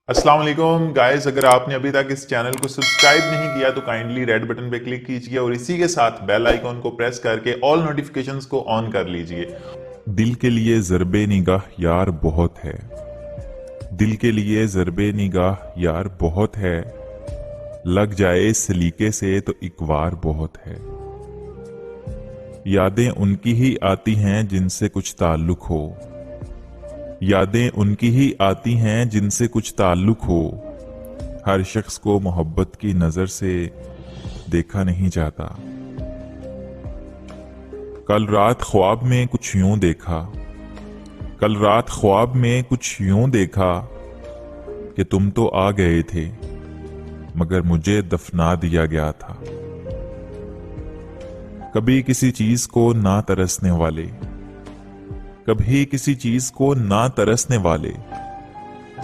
अस्सलाम वालेकुम गाइस, अगर आपने अभी तक इस चैनल को सब्सक्राइब नहीं किया तो काइंडली रेड बटन पे क्लिक कीजिए और इसी के साथ बेल आइकॉन को प्रेस करके ऑल नोटिफिकेशंस को ऑन कर लीजिए। दिल के लिए ज़रबे निगाह यार बहुत है, दिल के लिए ज़रबे निगाह यार बहुत है, लग जाए सलीके से तो एक वार बहुत है। यादें उनकी ही आती हैं जिनसे कुछ ताल्लुक हो, यादें उनकी ही आती हैं जिनसे कुछ ताल्लुक हो। हर शख्स को मोहब्बत की नजर से देखा नहीं जाता। कल रात ख्वाब में कुछ यूं देखा, कल रात ख्वाब में कुछ यूं देखा कि तुम तो आ गए थे मगर मुझे दफना दिया गया था। कभी किसी चीज को ना तरसने वाले, कभी किसी चीज को ना तरसने वाले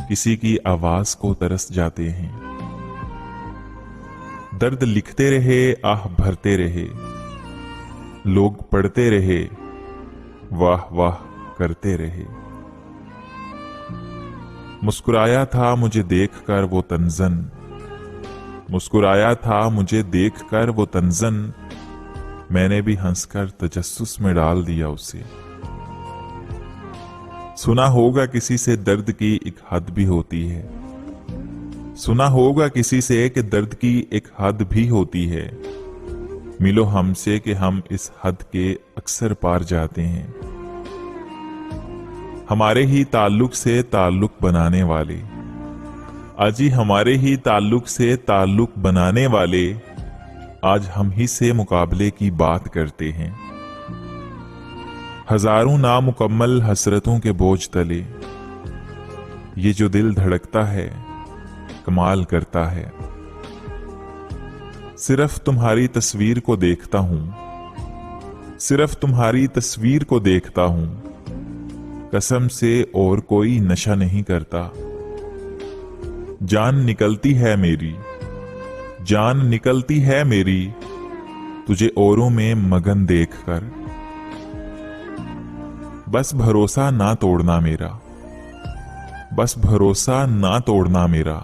किसी की आवाज को तरस जाते हैं। दर्द लिखते रहे, आह भरते रहे, लोग पढ़ते रहे, वाह वाह करते रहे। मुस्कुराया था मुझे देखकर वो तंजन, मुस्कुराया था मुझे देखकर वो तंजन, मैंने भी हंसकर तजस्सुस में डाल दिया उसे। सुना होगा किसी से दर्द की एक हद भी होती है, सुना होगा किसी से कि दर्द की एक हद भी होती है। मिलो हमसे कि हम इस हद के अक्सर पार जाते हैं। हमारे ही ताल्लुक से ताल्लुक बनाने वाले, आज ही हमारे ही ताल्लुक से ताल्लुक बनाने वाले आज हम ही से मुकाबले की बात करते हैं। हजारों नामुकम्मल हसरतों के बोझ तले ये जो दिल धड़कता है कमाल करता है। सिर्फ तुम्हारी तस्वीर को देखता हूं, सिर्फ तुम्हारी तस्वीर को देखता हूं, कसम से और कोई नशा नहीं करता। जान निकलती है मेरी, जान निकलती है मेरी तुझे औरों में मगन देखकर। बस भरोसा ना तोड़ना मेरा, बस भरोसा ना तोड़ना मेरा,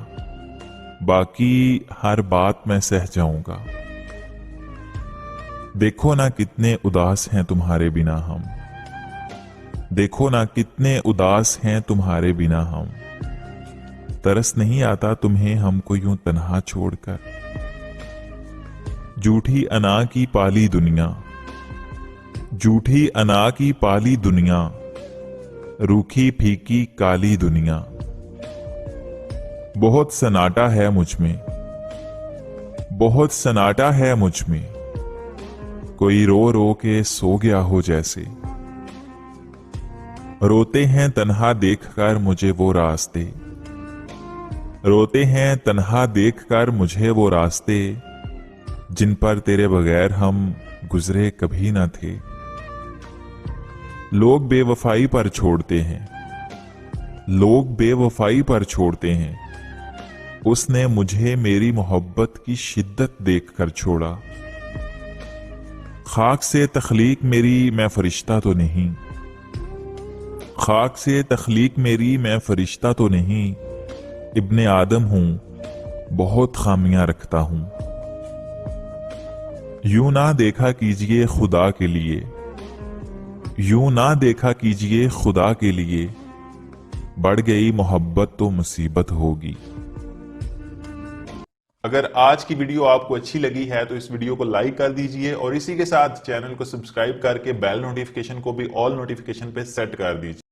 बाकी हर बात मैं सह जाऊंगा। देखो ना कितने उदास हैं तुम्हारे बिना हम, देखो ना कितने उदास हैं तुम्हारे बिना हम। तरस नहीं आता तुम्हें हमको यूं तन्हा छोड़कर। झूठी अना की पाली दुनिया, झूठी अना की पाली दुनिया, रूखी फीकी काली दुनिया। बहुत सन्नाटा है मुझ में, बहुत सन्नाटा है मुझ में, कोई रो रो के सो गया हो जैसे। रोते हैं तन्हा देखकर मुझे वो रास्ते, रोते हैं तन्हा देखकर मुझे वो रास्ते, जिन पर तेरे बगैर हम गुजरे कभी ना थे। लोग बेवफाई पर छोड़ते हैं, लोग बेवफाई पर छोड़ते हैं, उसने मुझे मेरी मोहब्बत की शिद्दत देखकर छोड़ा। खाक से तख्लीक मेरी मैं फरिश्ता तो नहीं, खाक से तख्लीक मेरी मैं फरिश्ता तो नहीं, इब्ने आदम हूं बहुत खामियां रखता हूं। यूं ना देखा कीजिए खुदा के लिए, यूं ना देखा कीजिए खुदा के लिए, बढ़ गई मोहब्बत तो मुसीबत होगी। अगर आज की वीडियो आपको अच्छी लगी है तो इस वीडियो को लाइक कर दीजिए और इसी के साथ चैनल को सब्सक्राइब करके बेल नोटिफिकेशन को भी ऑल नोटिफिकेशन पे सेट कर दीजिए।